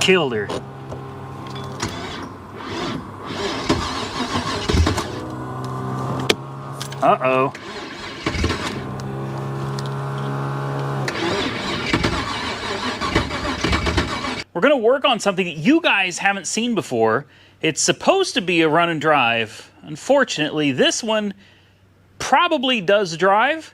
Killed her. Uh-oh. We're going to work on something that you guys haven't seen before. It's supposed to be a run and drive. Unfortunately, this one probably does drive,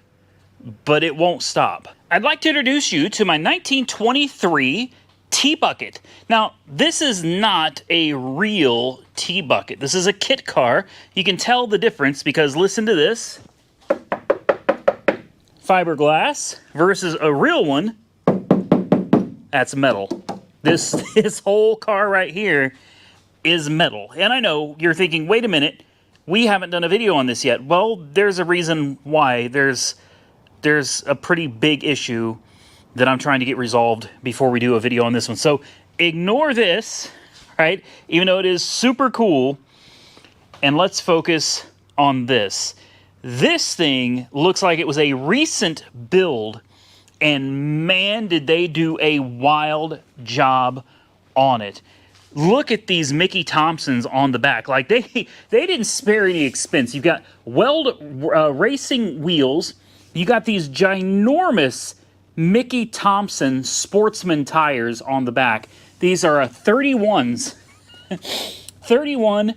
but it won't stop. I'd like to introduce you to my 1923 T-Bucket. Now, this is not a real T-Bucket. This is a kit car. You can tell the difference because listen to this. Fiberglass versus a real one. That's metal. This whole car right here is metal. And I know you're thinking, wait a minute, we haven't done a video on this yet. Well, there's a reason why. There's a pretty big issue that I'm trying to get resolved before we do a video on this one. So ignore this, right? Even though it is super cool. And let's focus on this. This thing looks like it was a recent build. And man, did they do a wild job on it. Look at these Mickey Thompsons on the back. Like, they didn't spare any expense. You've got Weld racing wheels. You got these ginormous Mickey Thompson Sportsman tires on the back. These are 31s. 31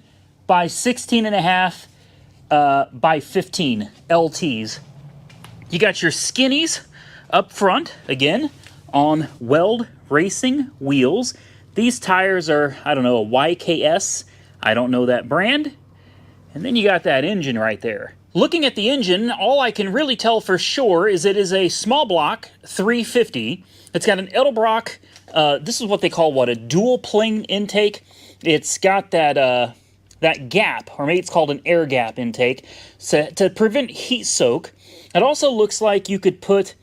by 16.5 by 15 LTs. You got your skinnies up front, again, on Weld racing wheels. These tires are, I don't know, a YKS. I don't know that brand. And then you got that engine right there. Looking at the engine, all I can really tell for sure is it is a small block 350. It's got an Edelbrock, this is what they call, a dual plane intake. It's got that gap, or maybe it's called an air gap intake, so to prevent heat soak. It also looks like you could put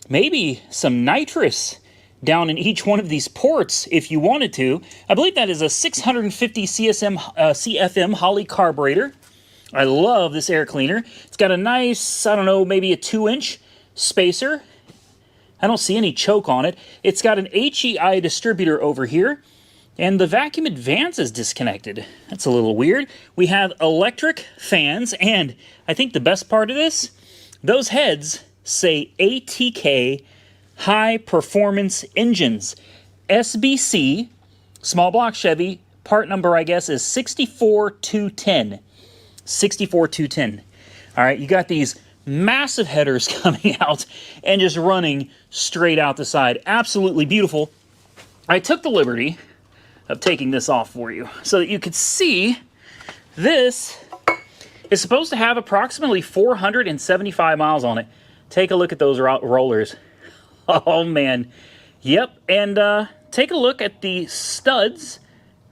maybe some nitrous down in each one of these ports if you wanted to. I believe that is a 650 CFM Holley carburetor. I love this air cleaner. It's got a nice, I don't know, maybe a 2-inch spacer. I don't see any choke on it. It's got an HEI distributor over here, and the vacuum advance is disconnected. That's a little weird. We have electric fans, and I think the best part of this, those heads say ATK High Performance Engines. SBC, small block Chevy, part number I guess is 64210. 64210. All right, you got these massive headers coming out and just running straight out the side. Absolutely beautiful. I took the liberty of taking this off for you so that you could see this is supposed to have approximately 475 miles on it. Take a look at those rollers. Oh, man. Yep, and take a look at the studs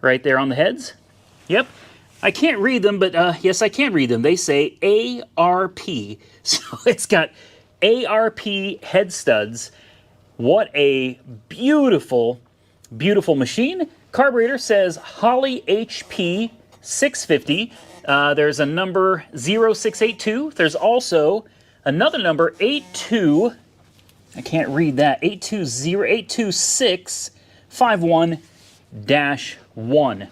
right there on the heads. Yep. I can't read them, but yes, I can read them. They say ARP. So it's got ARP head studs. What a beautiful, beautiful machine. Carburetor says Holley HP 650. There's a number 0682. There's also another number 82. I can't read that. 820-826-51-1.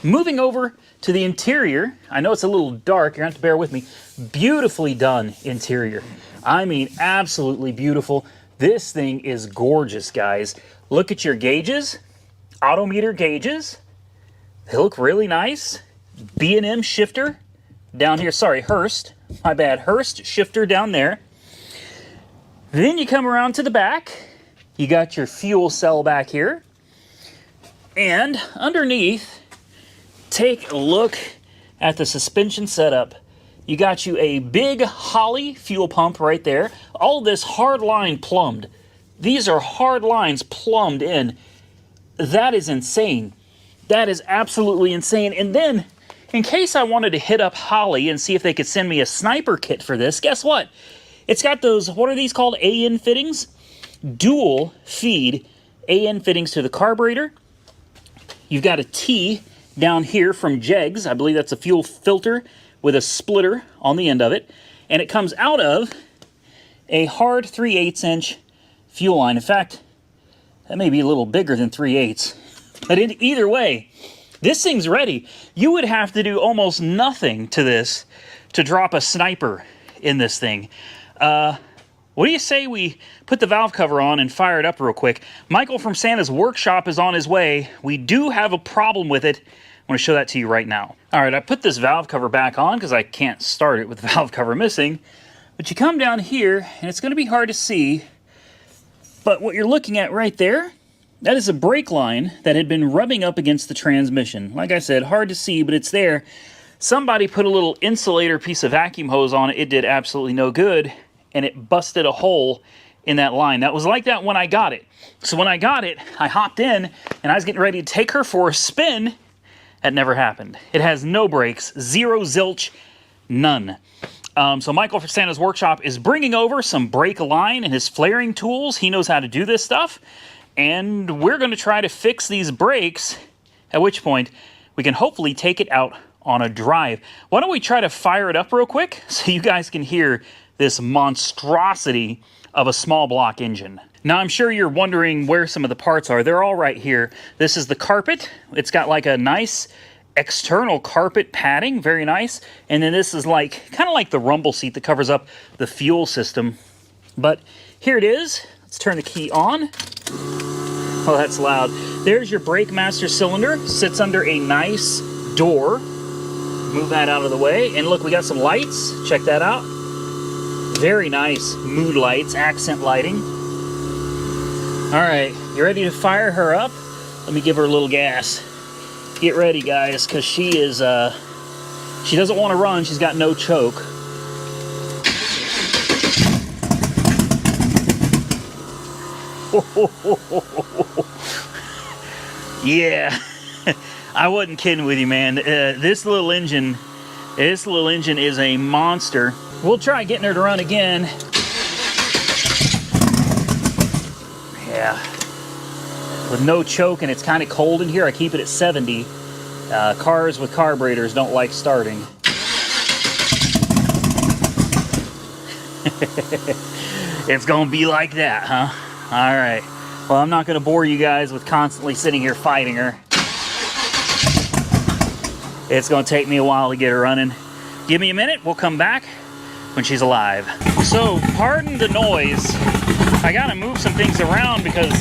Moving over to the interior. I know it's a little dark. You're going to have to bear with me. Beautifully done interior. I mean, absolutely beautiful. This thing is gorgeous, guys. Look at your gauges. Autometer gauges. They look really nice. B&M shifter down here. Sorry, Hurst. My bad. Hurst shifter down there. Then you come around to the back. You got your fuel cell back here. And underneath, take a look at the suspension setup. You got you a big Holley fuel pump right there. All this hard line plumbed. These are hard lines plumbed in. That is insane. That is absolutely insane. And then, in case I wanted to hit up Holley and see if they could send me a sniper kit for this, guess what? It's got those, what are these called? AN fittings? Dual feed AN fittings to the carburetor. You've got a T down here from Jegs. I believe that's a fuel filter with a splitter on the end of it. And it comes out of a hard 3/8 inch fuel line. In fact, that may be a little bigger than 3/8. But either way, this thing's ready. You would have to do almost nothing to this to drop a sniper in this thing. What do you say we put the valve cover on and fire it up real quick? Michael from Santa's workshop is on his way. We do have a problem with it. I want to show that to you right now. All right, I put this valve cover back on because I can't start it with the valve cover missing. But you come down here, and it's going to be hard to see. But what you're looking at right there, that is a brake line that had been rubbing up against the transmission. Like I said, hard to see, but it's there. Somebody put a little insulator piece of vacuum hose on it. It did absolutely no good, and it busted a hole in that line. That was like that when I got it. So when I got it, I hopped in, and I was getting ready to take her for a spin. That never happened. It has no brakes, zero zilch, none. So Michael from Santa's workshop is bringing over some brake line and his flaring tools. He knows how to do this stuff. And we're going to try to fix these brakes, at which point we can hopefully take it out on a drive. Why don't we try to fire it up real quick so you guys can hear this monstrosity of a small block engine. Now I'm sure you're wondering where some of the parts are. They're all right here. This is the carpet. It's got like a nice external carpet padding, very nice. And then this is like kind of like the rumble seat that covers up the fuel system. But here it is. Let's turn the key on. Oh, that's loud. There's your brake master cylinder. Sits under a nice door. Move that out of the way. And look, we got some lights. Check that out. Very nice mood lights, accent lighting. All right, you ready to fire her up? Let me give her a little gas. Get ready, guys, because she doesn't want to run. She's got no choke. Yeah, I wasn't kidding with you, man. This little engine is a monster. We'll try getting her to run again. Yeah, with no choke, and it's kind of cold in here. I keep it at 70. Cars with carburetors don't like starting. It's gonna be like that, huh? All right. Well, I'm not gonna bore you guys with constantly sitting here fighting her. It's gonna take me a while to get her running. Give me a minute, we'll come back when she's alive. So, pardon the noise. I gotta move some things around because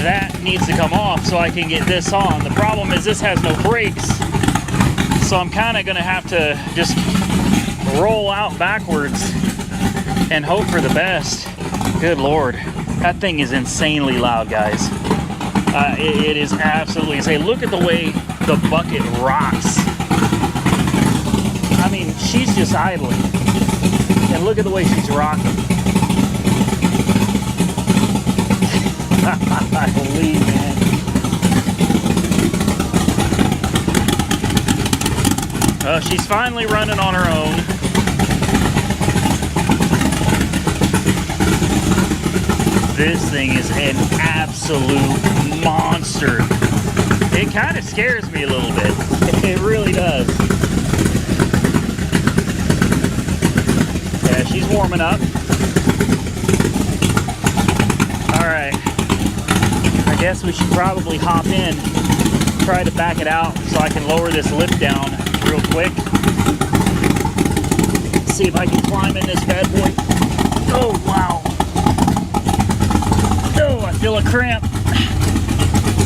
that needs to come off so I can get this on. The problem is this has no brakes, so I'm kind of gonna have to just roll out backwards and hope for the best. Good Lord, that thing is insanely loud, guys. It is absolutely insane. Look at the way the bucket rocks. I mean, she's just idling. And look at the way she's rocking. I believe, man. She's finally running on her own. This thing is an absolute monster. It kind of scares me a little bit. It really does. Yeah, she's warming up. All right. I guess we should probably hop in, try to back it out so I can lower this lift down real quick. See if I can climb in this bad boy. Oh, wow. Oh, I feel a cramp.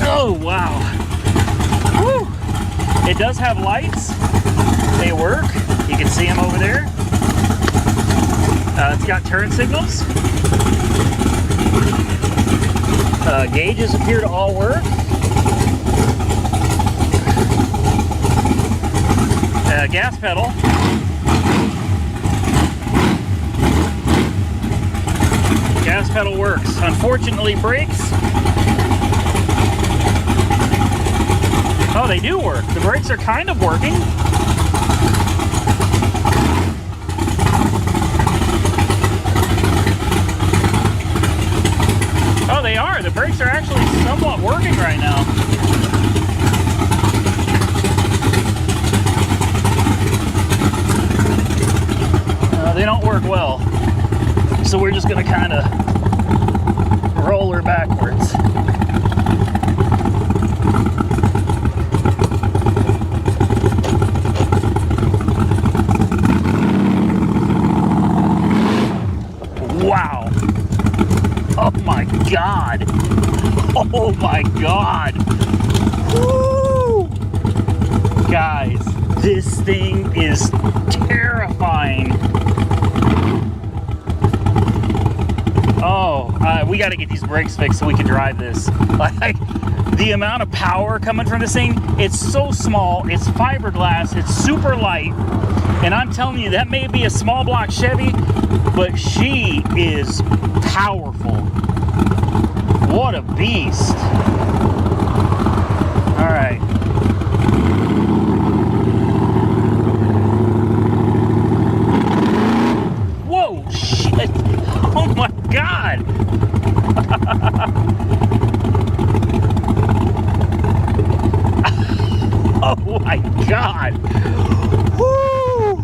Oh, wow. Woo. It does have lights. They work. You can see them over there. It's got turn signals. Gauges appear to all work. Gas pedal. Gas pedal works. Unfortunately, brakes. Oh, they do work. The brakes are kind of working. Oh, they are. The brakes are actually somewhat working right now. They don't work well. So we're just going to kind of roll her backwards. God. Oh my God. Woo! Guys, this thing is terrifying. Oh, we got to get these brakes fixed so we can drive this. Like, the amount of power coming from this thing, it's so small, it's fiberglass, it's super light, and I'm telling you, that may be a small block Chevy, but she is powerful. What a beast. All right. Whoa, shit. Oh my God. Oh my God. Woo.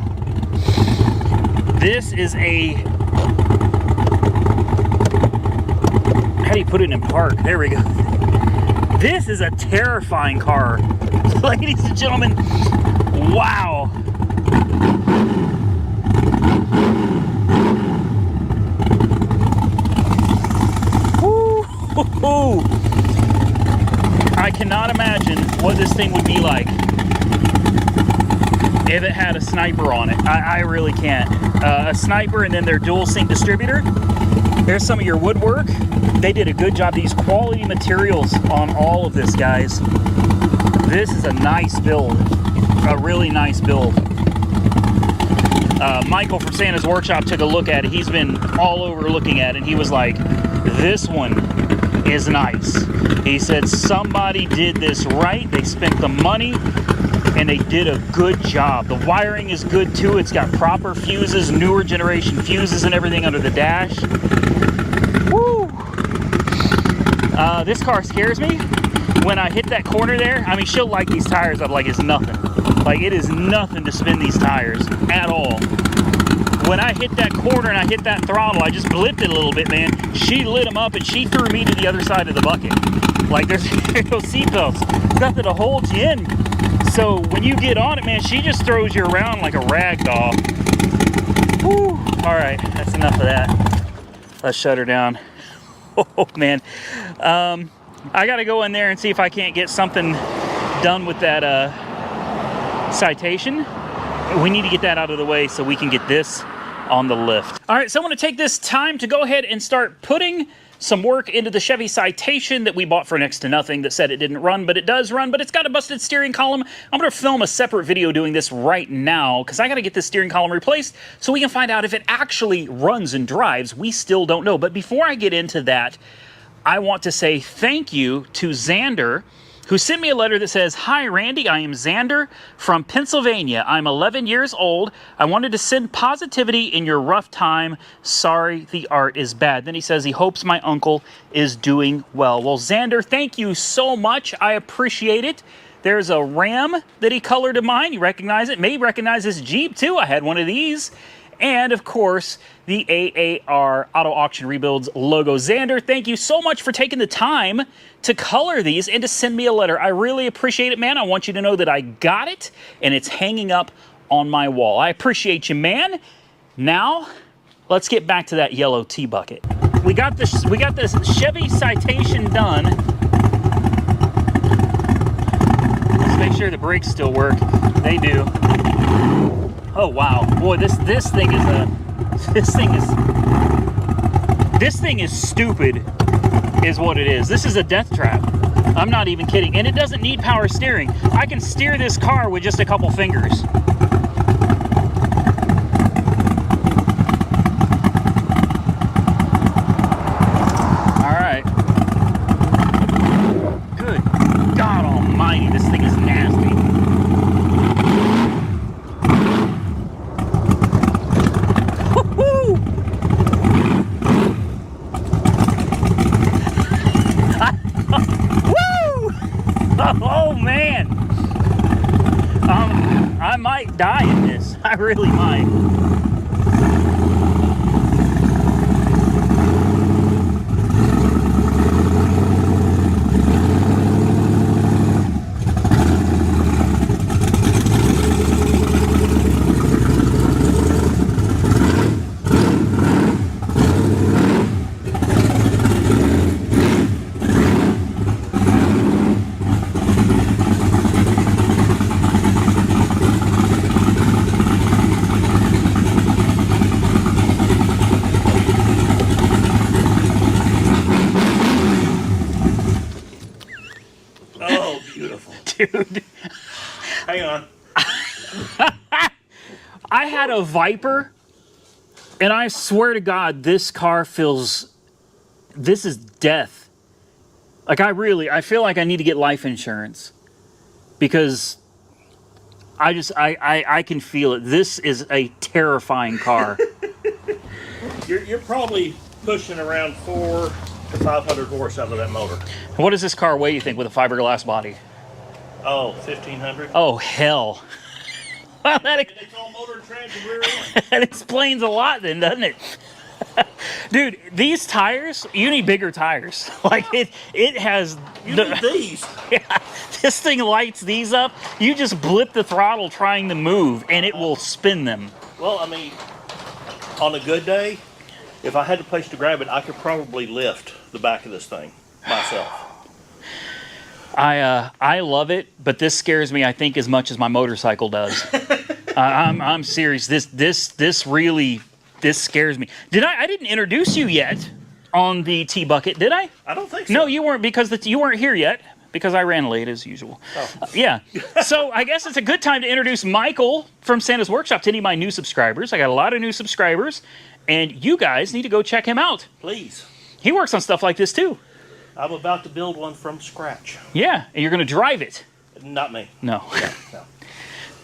This is a, how do you put it in park? There we go. This is a terrifying car. Ladies and gentlemen, wow. Woo. I cannot imagine what this thing would be like if it had a sniper on it. I really can't. A sniper and then their dual sync distributor. There's some of your woodwork. They did a good job. These quality materials on all of this, guys. This is a nice build. A really nice build. Michael from Santa's Workshop took a look at it. He's been all over looking at it, and he was like, this one is nice. He said somebody did this right. They spent the money and they did a good job. The wiring is good too. It's got proper fuses, newer generation fuses and everything under the dash. Woo! This car scares me. When I hit that corner there, I mean, she'll light these tires up like it's nothing. Like, it is nothing to spin these tires at all. When I hit that corner and I hit that throttle, I just blipped it a little bit, man. She lit them up and she threw me to the other side of the bucket. Like, there's no seatbelts, nothing to hold you in. So when you get on it, man, she just throws you around like a rag doll. Whew. All right, that's enough of that. Let's shut her down. Oh, man. I got to go in there and see if I can't get something done with that Citation. We need to get that out of the way so we can get this on the lift. All right, so I want to take this time to go ahead and start putting some work into the Chevy Citation that we bought for next to nothing that said it didn't run, but it does run, but it's got a busted steering column. I'm going to film a separate video doing this right now because I got to get this steering column replaced so we can find out if it actually runs and drives. We still don't know. But before I get into that, I want to say thank you to Xander, who sent me a letter that says, "Hi, Randy, I am Xander from Pennsylvania. I'm 11 years old. I wanted to send positivity in your rough time. Sorry, the art is bad." Then he says he hopes my uncle is doing well. Well, Xander, thank you so much. I appreciate it. There's a Ram that he colored of mine. You recognize it. Maybe recognize this Jeep, too. I had one of these. And, of course, the AAR Auto Auction Rebuilds logo. Xander, thank you so much for taking the time to color these and to send me a letter. I really appreciate it, man. I want you to know that I got it, and it's hanging up on my wall. I appreciate you, man. Now, let's get back to that yellow tea bucket. We got this Chevy Citation done. Let's make sure the brakes still work. They do. Oh wow, boy, this thing is stupid, is what it is. This is a death trap. I'm not even kidding, and it doesn't need power steering. I can steer this car with just a couple fingers. All right. Good God Almighty, this thing is nasty. Oh man, I might die in this. I really might. Dude. Hang on. I had a Viper, and I swear to God, this car feels... This is death. Like, I feel like I need to get life insurance. Because I can feel it. This is a terrifying car. You're probably pushing around 400 to 500 horse out of that motor. What does this car weigh, you think, with a fiberglass body? Oh, 1,500. Oh, hell. Well, And it's all motor and trans and rear end. that explains a lot then, doesn't it? Dude, these tires, you need bigger tires. Like, it has... You need these. Yeah, this thing lights these up. You just blip the throttle trying to move, and it will spin them. Well, I mean, on a good day, if I had a place to grab it, I could probably lift the back of this thing myself. I love it, but this scares me, I think, as much as my motorcycle does. I'm serious. This really scares me. I didn't introduce you yet on the T-Bucket, did I? I don't think so. No, you weren't, because you weren't here yet, because I ran late as usual. Oh. Yeah. So I guess it's a good time to introduce Michael from Santa's Workshop to any of my new subscribers. I got a lot of new subscribers, and you guys need to go check him out. Please. He works on stuff like this too. I'm about to build one from scratch. Yeah, and you're going to drive it. Not me. No. No.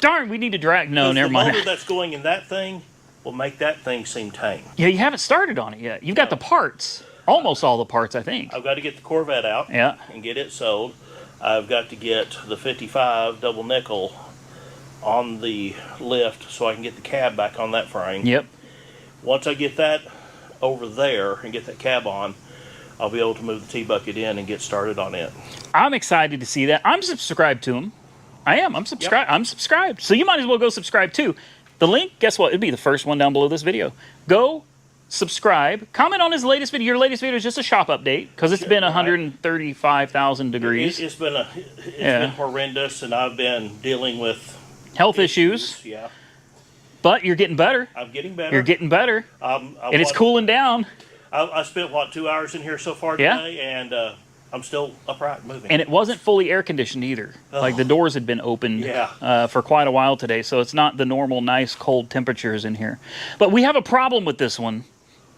Darn, we need to drag... No, never The mind. motor that's going in that thing will make that thing seem tame. Yeah, you haven't started on it yet. You've got the parts. Almost all the parts, I think. I've got to get the Corvette out Yeah. and get it sold. I've got to get the 55 double nickel on the lift so I can get the cab back on that frame. Yep. Once I get that over there and get that cab on, I'll be able to move the T-Bucket in and get started on it. I'm excited to see that. I'm subscribed to him. I am. I'm subscribed. Yep. I'm subscribed. So you might as well go subscribe too. The link, guess what? It'd be the first one down below this video. Go subscribe. Comment on his latest video. Your latest video is just a shop update because it's been 135,000 degrees. It's been horrendous, and I've been dealing with Health issues. Yeah, But you're getting better. I'm getting better. You're getting better. And it's cooling down. I spent, 2 hours in here so far today, and I'm still upright moving. And it wasn't fully air conditioned either. Oh. Like the doors had been opened for quite a while today, so it's not the normal nice cold temperatures in here. But we have a problem with this one,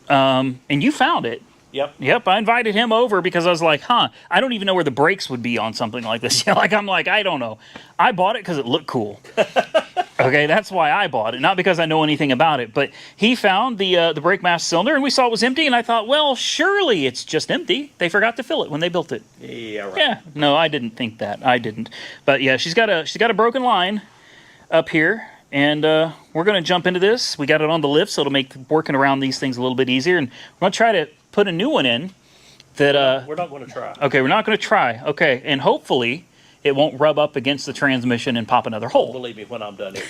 and you found it. Yep. I invited him over because I was like, I don't even know where the brakes would be on something like this. I'm like, I don't know. I bought it because it looked cool. Okay, that's why I bought it, not because I know anything about it. But he found the brake mass cylinder, and we saw it was empty, and I thought, well, surely it's just empty. They forgot to fill it when they built it. Yeah, right. Yeah, no, I didn't think that. I didn't. But yeah, she's got a broken line up here, and we're going to jump into this. We got it on the lift, so it'll make working around these things a little bit easier, and we're going to try to put a new one in that... we're not going to try. Okay, we're not going to try. Okay, and hopefully it won't rub up against the transmission and pop another hole. Believe me, when I'm done, it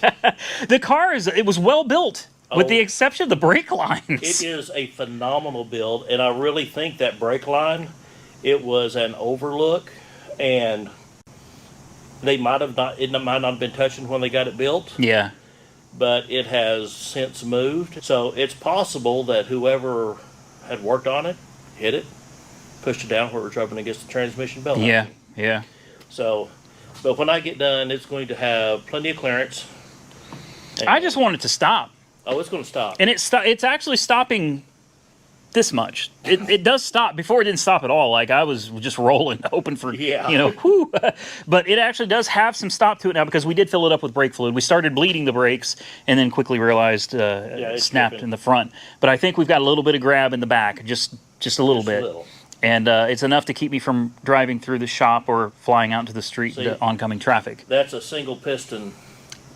won't. The car it was well built, with the exception of the brake lines. It is a phenomenal build, and I really think that brake line, it was an overlook, and it might not have been touching when they got it built. Yeah. But it has since moved. So it's possible that whoever had worked on it, hit it, pushed it down where it was rubbing against the transmission belt. Yeah. So, but when I get done, it's going to have plenty of clearance. I just want it to stop. Oh, it's going to stop. And it's actually stopping this much. It does stop. Before it didn't stop at all. Like I was just rolling, hoping for, whew. But it actually does have some stop to it now because we did fill it up with brake fluid. We started bleeding the brakes and then quickly realized it snapped in the front. But I think we've got a little bit of grab in the back, just a little bit. And it's enough to keep me from driving through the shop or flying out into the street to oncoming traffic. That's a single piston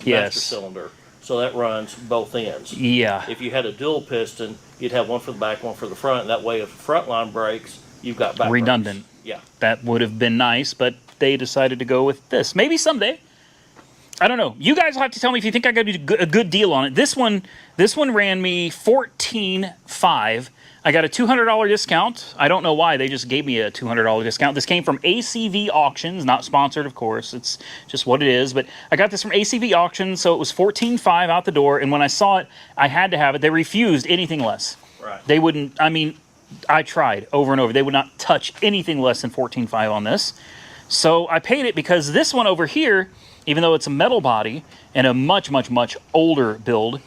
master cylinder. So that runs both ends. Yeah. If you had a dual piston, you'd have one for the back, one for the front. And that way, if the front line breaks, you've got back redundant. brakes. Yeah. That would have been nice, but they decided to go with this. Maybe someday. I don't know. You guys will have to tell me if you think I got a good deal on it. This one ran me $14,500. I got a $200 discount. I don't know why. They just gave me a $200 discount. This came from ACV Auctions, not sponsored, of course. It's just what it is. But I got this from ACV Auctions, so it was $14,500 out the door. And when I saw it, I had to have it. They refused anything less. Right. They wouldn't. I mean, I tried over and over. They would not touch anything less than $14,500 on this. So I paid it because this one over here, even though it's a metal body and a much, much, much older build,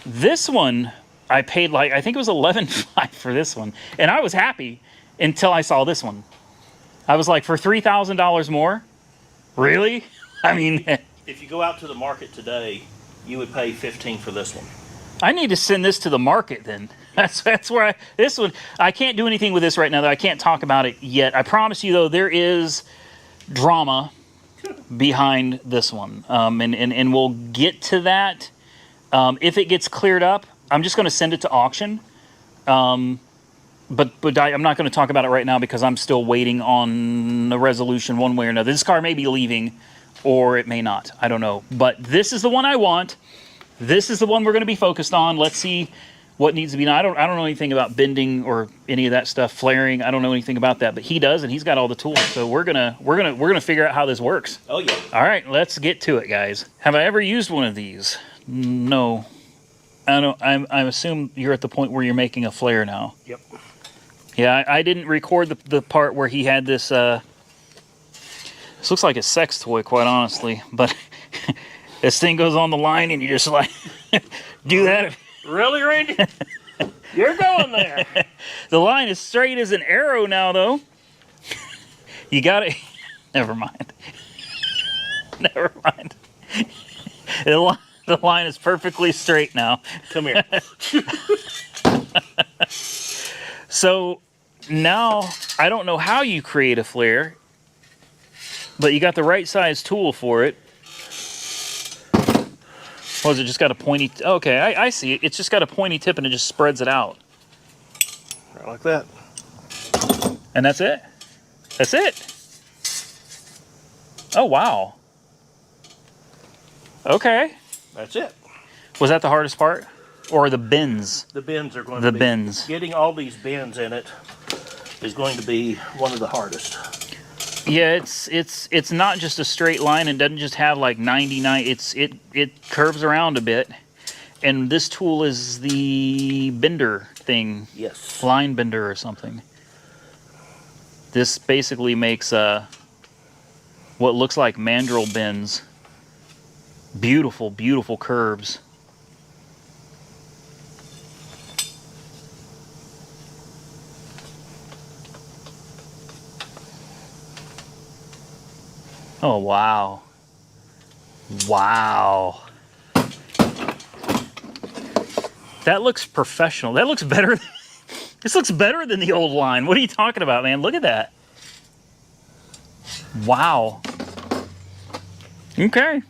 this one I paid like, I think it was $11,500 for this one. And I was happy until I saw this one. I was like, for $3,000 more? Really? I mean, If you go out to the market today, you would pay $15 for this one. I need to send this to the market then. That's where this one, I can't do anything with this right now though. I can't talk about it yet. I promise you though, there is drama behind this one. And we'll get to that. If it gets cleared up, I'm just going to send it to auction. But I'm not going to talk about it right now because I'm still waiting on a resolution one way or another. This car may be leaving or it may not. I don't know. But this is the one I want. This is the one we're going to be focused on. Let's see what needs to be done. I don't know anything about bending or any of that stuff, flaring. I don't know anything about that, but he does, and he's got all the tools. So we're gonna figure out how this works. Oh yeah. All right, let's get to it, guys. Have I ever used one of these? No. I don't. I assume you're at the point where you're making a flare now. Yep. Yeah, I didn't record the part where he had this. This looks like a sex toy, quite honestly, but. This thing goes on the line and you just like do that. Really, Randy? You're going there. The line is straight as an arrow now, though. You got it. Never mind. Never mind. The line is perfectly straight now. Come here. So now I don't know how you create a flare, but you got the right size tool for it. Oh, has it just got a pointy... Okay, I see it. It's just got a pointy tip and it just spreads it out. Right like that. And that's it? That's it? Oh, wow. Okay. That's it. Was that the hardest part? Or the bends? The bends are going to be... The bends. Getting all these bends in it is going to be one of the hardest. Yeah, it's not just a straight line. It doesn't just have like 99. It curves around a bit, and this tool is the bender thing. Yes. Line bender or something. This basically makes what looks like mandrel bends. Beautiful, beautiful curves. Oh, wow. Wow. That looks professional. That looks better. This looks better than the old line. What are you talking about, man? Look at that. Wow. Okay.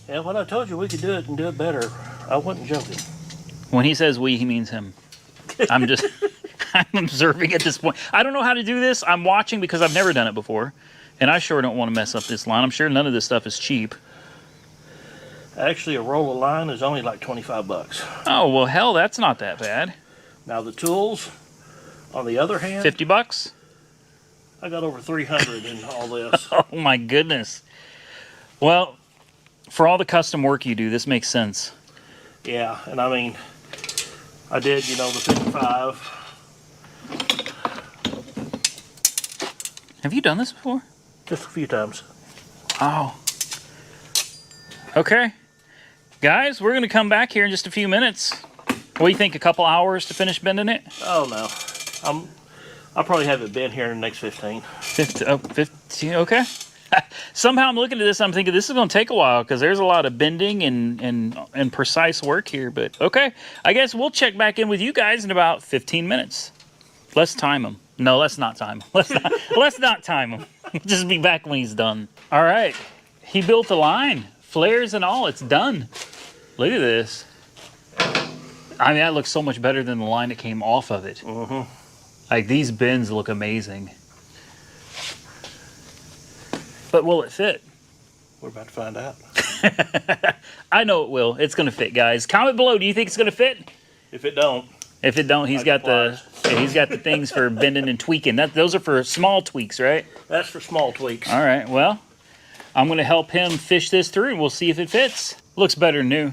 Yeah, when I told you we could do it and do it better, I wasn't joking. When he says we, he means him. I'm just, I'm observing at this point. I don't know how to do this. I'm watching because I've never done it before. And I sure don't want to mess up this line. I'm sure none of this stuff is cheap. Actually, a roll of line is only like 25 bucks. Oh, well, hell, that's not that bad. Now the tools, on the other hand, 50 bucks? I got over 300 in all this. Oh, my goodness. Well, for all the custom work you do, this makes sense. Yeah, and I mean, I did, the 55. Have you done this before? Just a few times. Oh. Okay. Guys, we're going to come back here in just a few minutes. What do you think, a couple hours to finish bending it? Oh, no. I'll probably have it bent here in the next 15. 15, okay. Somehow I'm looking at this, I'm thinking this is going to take a while because there's a lot of bending and precise work here. But okay, I guess we'll check back in with you guys in about 15 minutes. Let's time him. No, let's not time him. Let's not time him. Just be back when he's done. All right. He built the line. Flares and all. It's done. Look at this. I mean, that looks so much better than the line that came off of it. Mm-hmm. Like, these bends look amazing. But will it fit? We're about to find out. I know it will. It's going to fit, guys. Comment below. Do you think it's going to fit? If it don't. If it don't, he's got the things for bending and tweaking. Those are for small tweaks, right? That's for small tweaks. All right. Well, I'm going to help him fish this through, and we'll see if it fits. Looks better than new.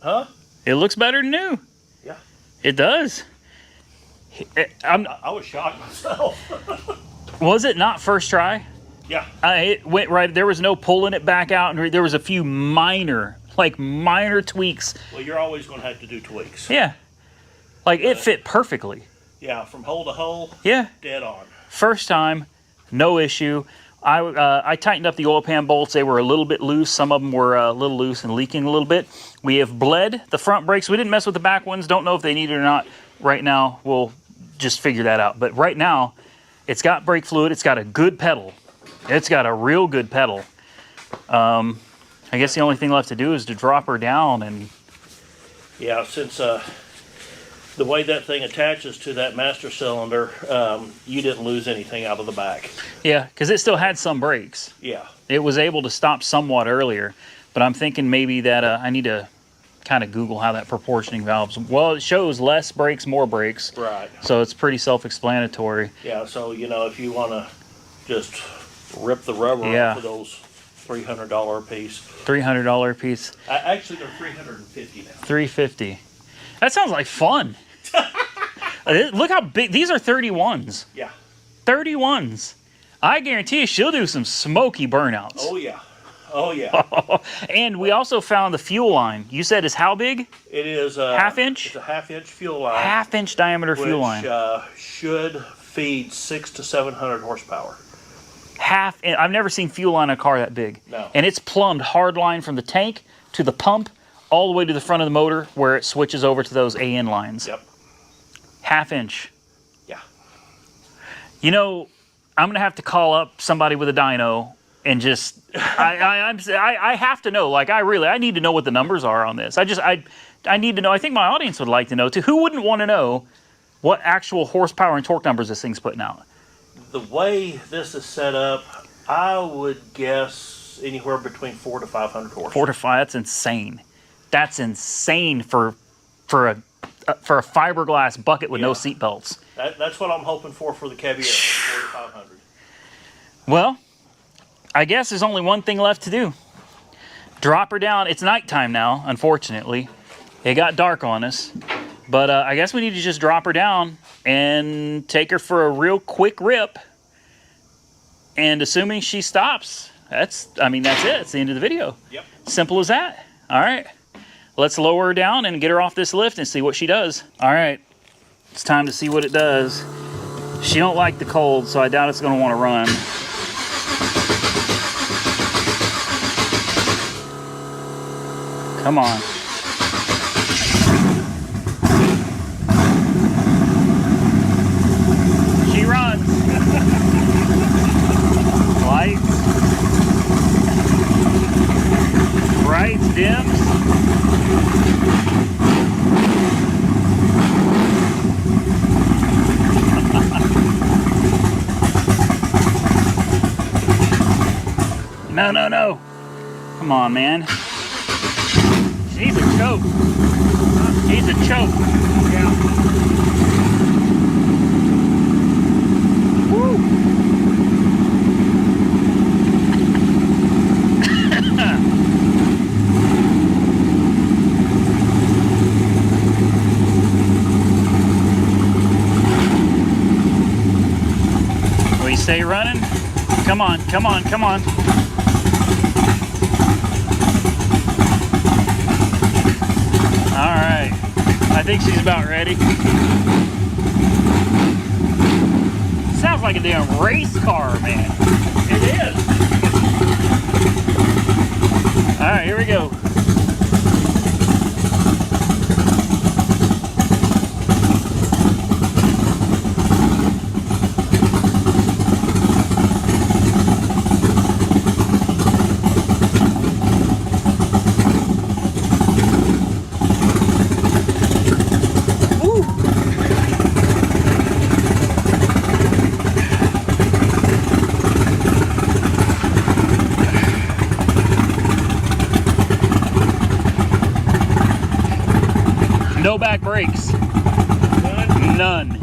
Huh? It looks better than new. Yeah. It does. I was shocked myself. Was it not first try? Yeah. It went right. There was no pulling it back out, and there was a few minor tweaks. Well, you're always going to have to do tweaks. Yeah, like it fit perfectly. Yeah, from hole to hole. Yeah, Dead on. first time, no issue. I tightened up the oil pan bolts. They were a little bit loose. Some of them were a little loose and leaking a little bit. We have bled the front brakes. We didn't mess with the back ones. Don't know if they need it or not. Right now, we'll just figure that out. But right now, it's got brake fluid. It's got a good pedal. It's got a real good pedal. I guess the only thing left to do is to drop her down and... Yeah, since the way that thing attaches to that master cylinder, you didn't lose anything out of the back. Yeah, because it still had some brakes. Yeah. It was able to stop somewhat earlier, but I'm thinking maybe that I need to kind of Google how that proportioning valves... Well, it shows less brakes, more brakes. Right. So it's pretty self-explanatory. Yeah, so, you know, if you want to just rip the rubber off of those $300 a piece. $300 a piece. Actually, they're $350 now. $350. That sounds like fun. Look how big... These are 31s. Yeah. 31s. I guarantee you she'll do some smoky burnouts. Oh, yeah. Oh, yeah. And we also found the fuel line. You said is how big? It is half inch? It's a half-inch fuel line. Half-inch diameter fuel line. Which should feed 600 to 700 horsepower. I've never seen fuel line in a car that big. No. And it's plumbed hard line from the tank to the pump all the way to the front of the motor where it switches over to those AN lines. Yep. Half inch. Yeah. You know, I'm gonna have to call up somebody with a dyno and just I have to know. Like I need to know what the numbers are on this. I need to know. I think my audience would like to know too. Who wouldn't want to know what actual horsepower and torque numbers this thing's putting out? The way this is set up, I would guess anywhere between 400 to 500 horse. 4 to 5. That's insane. That's insane for a fiberglass bucket with no seat belts. That's what I'm hoping for the Caballero, 4 to 500. Well, I guess there's only one thing left to do. Drop her down. It's nighttime now, unfortunately. It got dark on us. But I guess we need to just drop her down and take her for a real quick rip. And assuming she stops, that's it. It's the end of the video. Yep. Simple as that. All right. Let's lower her down and get her off this lift and see what she does. All right. It's time to see what it does. She don't like the cold, so I doubt it's going to want to run. Come on. She runs. Lights. Brights, dims. No. Come on, man. She needs a choke. She needs a choke. Yeah. Woo. Will you stay running? Come on. All right, I think she's about ready. Sounds like a damn race car, man. It is. All right, here we go. No back brakes. None.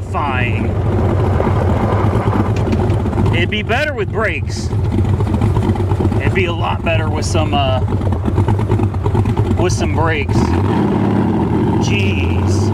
terrifying. It'd be better with brakes. It'd be a lot better with some brakes. Jeez.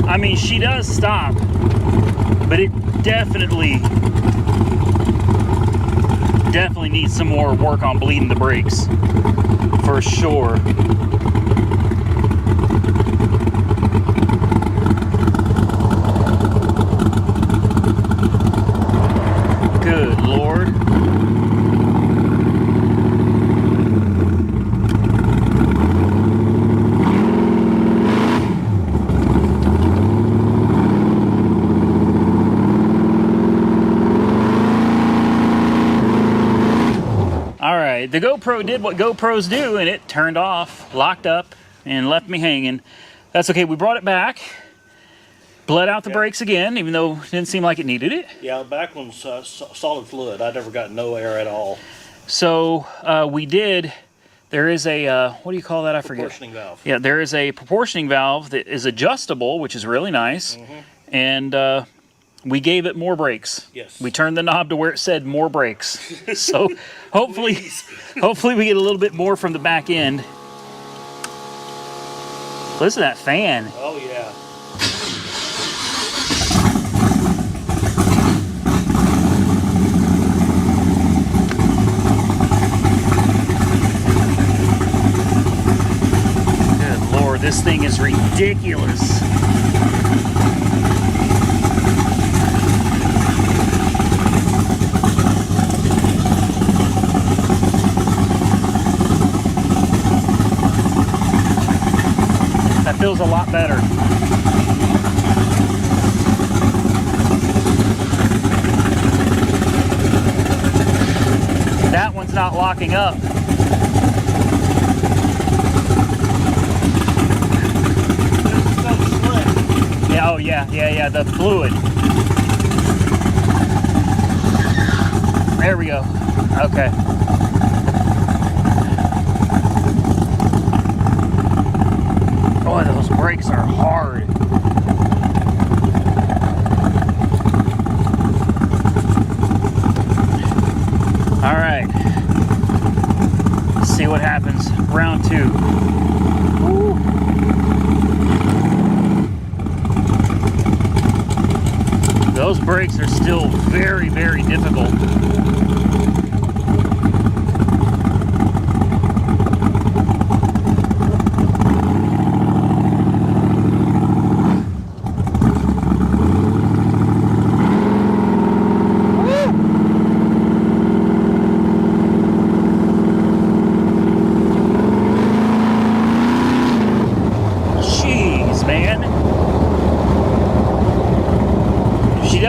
I mean, she does stop, but it definitely needs some more work on bleeding the brakes, for sure. Good Lord. Alright, the GoPro did what GoPros do, and it turned off, locked up, and left me hanging. That's okay, we brought it back, bled out the brakes again, even though it didn't seem like it needed it. Yeah, the back one's solid fluid. I never got no air at all. So, we did, there is a, what do you call that? I forget. Proportioning valve. Yeah, there is a proportioning valve that is adjustable, which is really nice. And we gave it more brakes. Yes. We turned the knob to where it said more brakes. So hopefully we get a little bit more from the back end. Listen to that fan. Oh, yeah. Good Lord, this thing is ridiculous. That feels a lot better. That one's not locking up. Yeah, oh yeah, the fluid. There we go. Okay. Boy, those brakes are hard. All right. Let's see what happens. Round 2. Woo. Those brakes are still very, very difficult.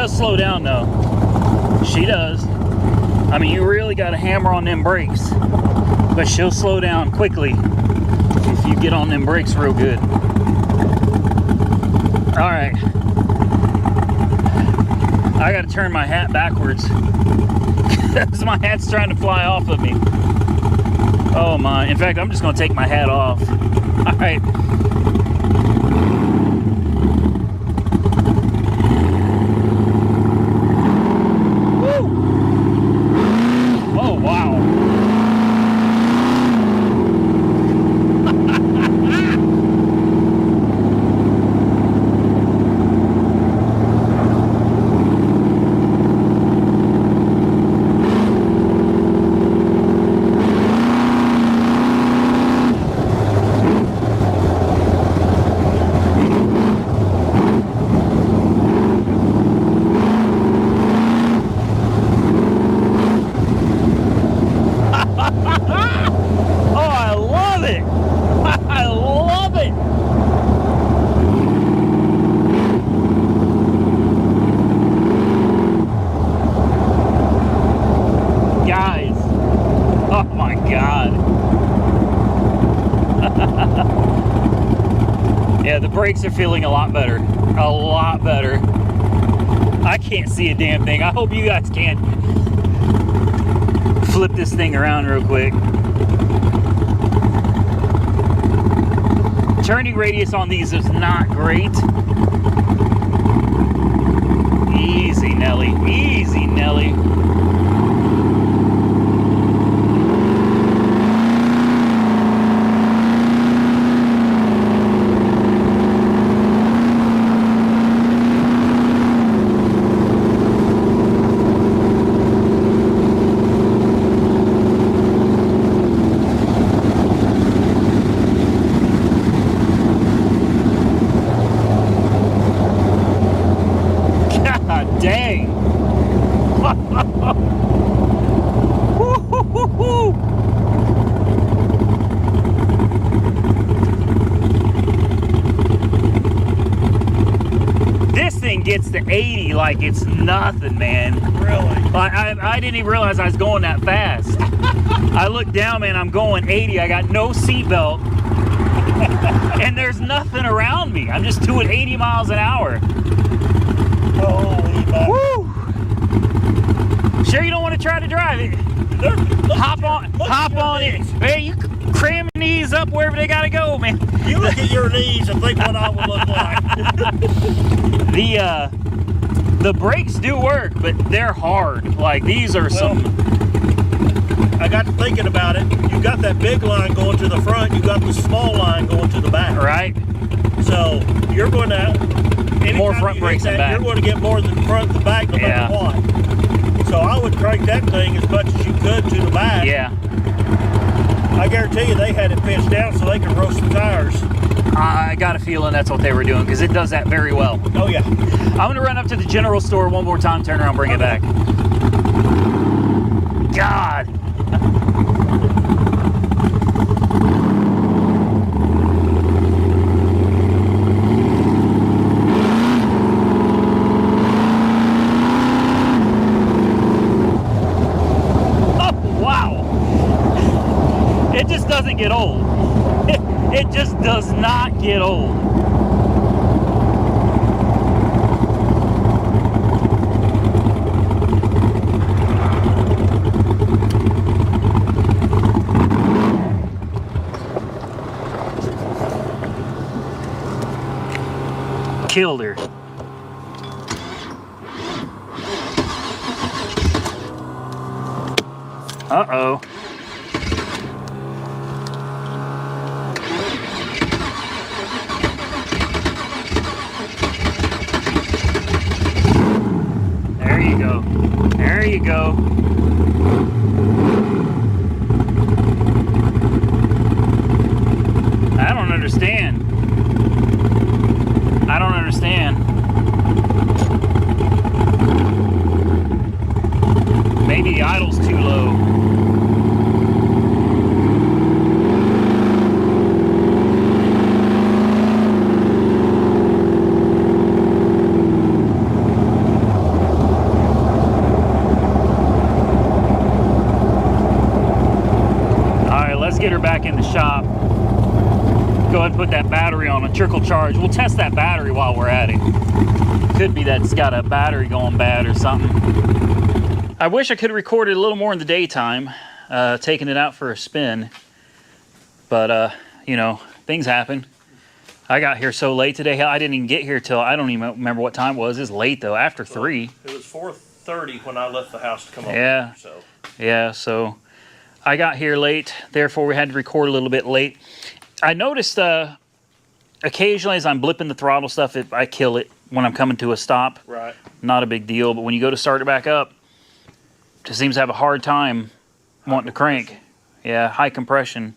Slow down though. She does. I mean, you really got to hammer on them brakes, but she'll slow down quickly if you get on them brakes real good. All right, I got to turn my hat backwards because my hat's trying to fly off of me. Oh my, in fact, I'm just going to take my hat off. All right. Yeah, the brakes are feeling a lot better. A lot better. I can't see a damn thing. I hope you guys can. Flip this thing around real quick. Turning radius on these is not great. Easy, Nelly. Easy, Nelly. God dang. This thing gets to 80 like it's nothing, man. Really? I didn't even realize I was going that fast. I looked down, man, I'm going 80. I got no seatbelt. And there's nothing around me. I'm just doing 80 miles an hour. Holy man. Woo! Sure you don't want to try to drive it? Hop on it. Hey, you cramming these up wherever they gotta go, man. You look at your knees and think what I would look like. The brakes do work, but they're hard. Like these are some. I got to thinking about it. You got that big line going to the front. You got the small line going to the back. Right. So you're going to More front brakes than back. You're going to get more than front than back no matter what. So I would crank that thing as much as you could to the back. Yeah. I guarantee you they had it pitched down so they could roast the tires. I got a feeling that's what they were doing because it does that very well. Oh yeah. I'm gonna run up to the general store one more time, turn around, bring it back. God. Oh, wow. It just doesn't get old. It just does not get old. Killed her. Uh-oh. There you go. There you go. I don't understand. I don't understand. Maybe the idle's too low. Alright, let's get her back in the shop. Go ahead and put that battery on a trickle charge. We'll test that battery while we're at it. Could be that it's got a battery going bad or something. I wish I could have recorded a little more in the daytime, taking it out for a spin. But, you know, things happen. I got here so late today. Hell, I didn't even get here till, I don't even remember what time it was. It's late though, after 3. It was 4:30 when I left the house to come over Yeah. here, so. Yeah, so I got here late. Therefore, we had to record a little bit late. I noticed occasionally as I'm blipping the throttle stuff, I kill it when I'm coming to a stop. Right. Not a big deal, but when you go to start it back up, it just seems to have a hard time wanting to crank. Yeah, high compression.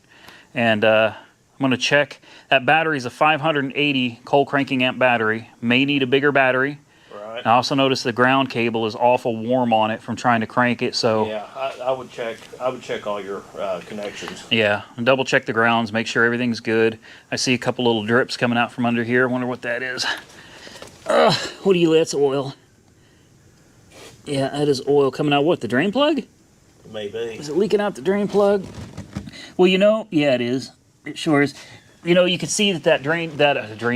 And I'm going to check. That battery is a 580 cold cranking amp battery. May need a bigger battery. Right. I also noticed the ground cable is awful warm on it from trying to crank it. So Yeah, I would check all your connections. yeah, and double check the grounds, make sure everything's good. I see a couple little drips coming out from under here. I wonder what that is. What do you? That's oil. Yeah, that is oil coming out. What, the drain plug? Maybe. Is it leaking out the drain plug? Well, you know, yeah, it is. It sure is. you know, you can see that drain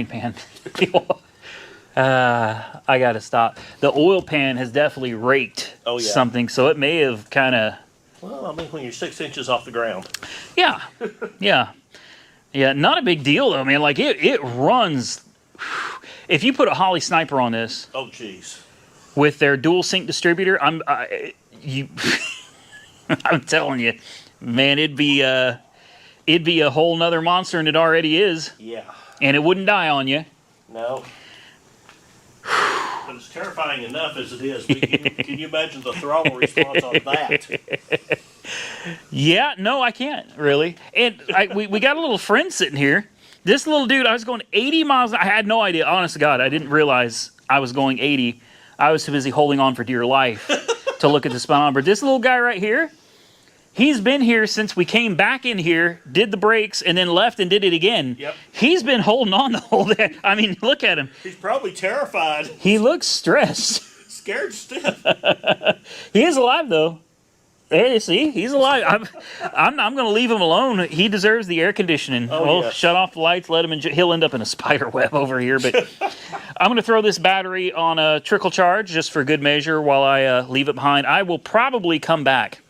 pan. I gotta stop. The oil pan has definitely raked something, so it may have kind of. Well, I mean, when you're 6 inches off the ground. Yeah, yeah. Not a big deal though, man. Like it runs. If you put a Holly Sniper on this, oh jeez, with their dual sync distributor, I'm telling you, man, it'd be a whole nother monster, and it already is. Yeah. And it wouldn't die on you. No. But it's terrifying enough as it is. Can you imagine the throttle response on that? Yeah, no, I can't really. And we got a little friend sitting here. This little dude, I was going 80 miles. I had no idea. Honest to God, I didn't realize I was going 80. I was too busy holding on for dear life to look at the speedometer. But this little guy right here, he's been here since we came back in here, did the brakes, and then left and did it again. Yep. He's been holding on the whole day. I mean, look at him. He's probably terrified. He looks stressed. Scared stiff. He is alive, though. Hey, see, he's alive. I'm going to leave him alone. He deserves the air conditioning. Yes. Shut off the lights, let him enjoy. He'll end up in a spider web over here. But I'm going to throw this battery on a trickle charge just for good measure while I leave it behind. I will probably come back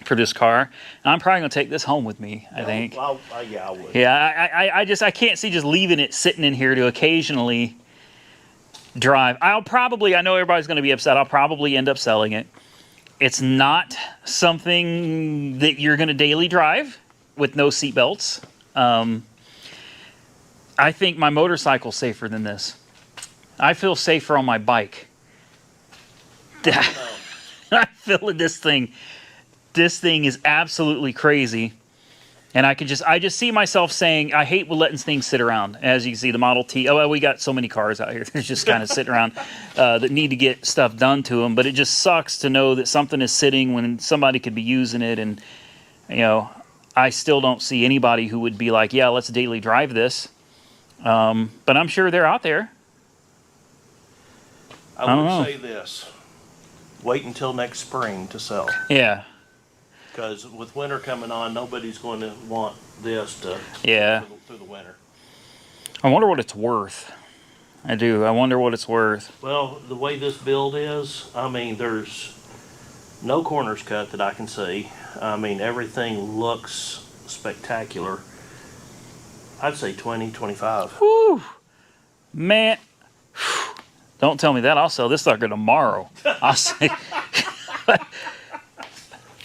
for this car. And I'm probably going to take this home with me, I think. Yeah, I would. Yeah, I can't see just leaving it sitting in here to occasionally drive. I know everybody's going to be upset. I'll probably end up selling it. It's not something that you're going to daily drive with no seat belts. I think my motorcycle's safer than this. I feel safer on my bike. I feel this thing is absolutely crazy. And I just see myself saying, I hate letting things sit around. As you can see, the Model T. Oh, well, we got so many cars out here. They're just kind of sitting around that need to get stuff done to them. But it just sucks to know that something is sitting when somebody could be using it. And, you know, I still don't see anybody who would be like, yeah, let's daily drive this. But I'm sure they're out there. I would say this. Wait until next spring to sell. Yeah. Because with winter coming on, nobody's going to want this to through the winter. I wonder what it's worth. I do. I wonder what it's worth. Well, the way this build is, I mean, there's no corners cut that I can see. I mean, everything looks spectacular. I'd say 20, 25. Whew. Man. Don't tell me that. I'll sell this sucker tomorrow. I'll say...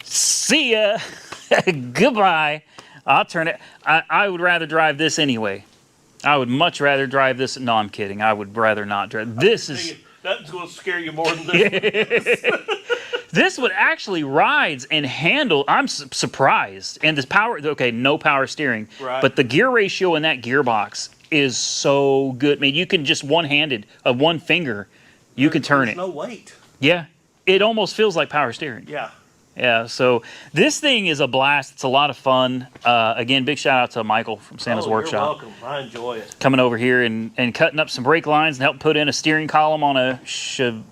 See ya. Goodbye. I'll turn it. I would rather drive this anyway. I would much rather drive this. No, I'm kidding. I would rather not drive. This is... That's going to scare you more than this. This would actually rides and handle. I'm surprised. And this power... Okay, no power steering. Right. But the gear ratio in that gearbox is so good. I mean, you can just one-handed, one finger, you can turn it. There's no weight. Yeah. It almost feels like power steering. Yeah. Yeah, so this thing is a blast. It's a lot of fun. Again, big shout out to Michael from Santa's Workshop. You're welcome. I enjoy it. Coming over here and cutting up some brake lines and help put in a steering column on a Citation.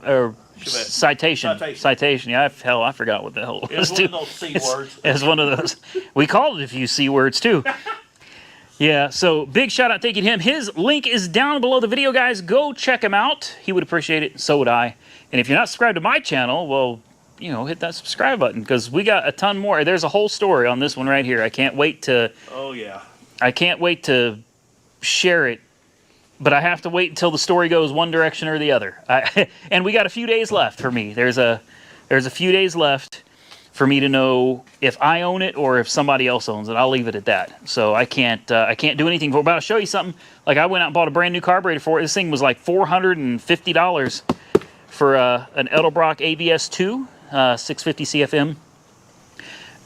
Yeah, I forgot what the hell it was. It's one of those C words. It's one of those. We called it a few C words too. Yeah, so big shout out to him. His link is down below the video, guys. Go check him out. He would appreciate it. So would I. And if you're not subscribed to my channel, well, you know, hit that subscribe button because we got a ton more. There's a whole story on this one right here. I can't wait to... Oh, yeah. I can't wait to share it, but I have to wait until the story goes one direction or the other. And we got a few days left for me. There's a few days left for me to know if I own it or if somebody else owns it. I'll leave it at that. So I can't do anything for it. But I'll show you something. Like I went out and bought a brand new carburetor for it. This thing was like $450 for an Edelbrock ABS2. 650 CFM.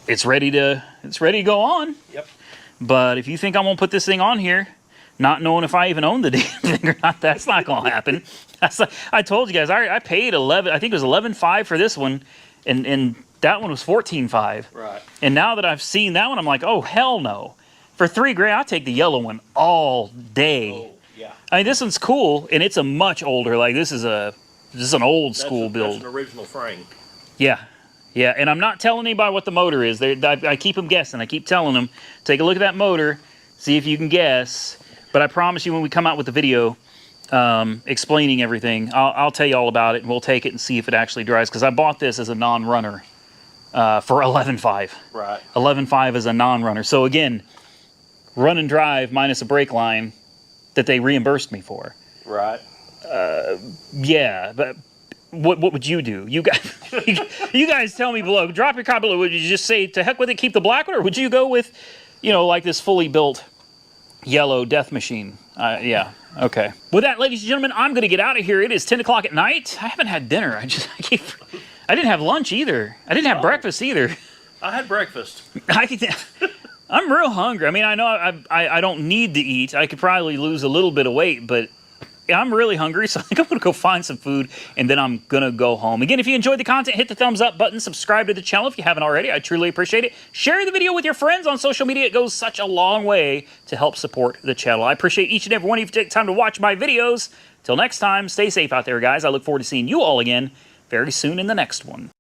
It's ready to go on. Yep. But if you think I'm gonna put this thing on here, not knowing if I even own the damn thing or not, that's not gonna happen. I told you guys I paid I think it was $11,500 for this one, and that one was $14,500. Right. And now that I've seen that one, I'm like, oh hell no. For $3,000, I'll take the yellow one all day. Oh yeah. I mean, this one's cool, and it's a much older. Like this is an old school build. That's an original frame. Yeah, and I'm not telling anybody what the motor is. I keep them guessing. I keep telling them, take a look at that motor, See if you can guess. But I promise you when we come out with the video explaining everything, I'll tell you all about it, and we'll take it and see if it actually dries. Because I bought this as a non-runner for 11.5. Right. 11.5 is a non-runner. So again, run and drive minus a brake line that they reimbursed me for. Right. Yeah, but what would you do? You guys, you guys tell me below. Drop your comment below. Would you just say to heck with it, keep the black one, or would you go with, you know, like this fully built yellow death machine? Yeah. Okay. With that, ladies and gentlemen, I'm going to get out of here. It is 10 o'clock at night. I haven't had dinner. I didn't have lunch either. I didn't have breakfast either. I had breakfast. I'm real hungry. I mean, I know I don't need to eat. I could probably lose a little bit of weight, but I'm really hungry, so I think I'm going to go find some food, and then I'm going to go home. Again, if you enjoyed the content, hit the thumbs up button, subscribe to the channel if you haven't already. I truly appreciate it. Share the video with your friends on social media. It goes such a long way to help support the channel. I appreciate each and every one of you for taking time to watch my videos. Till next time, stay safe out there, guys. I look forward to seeing you all again very soon in the next one.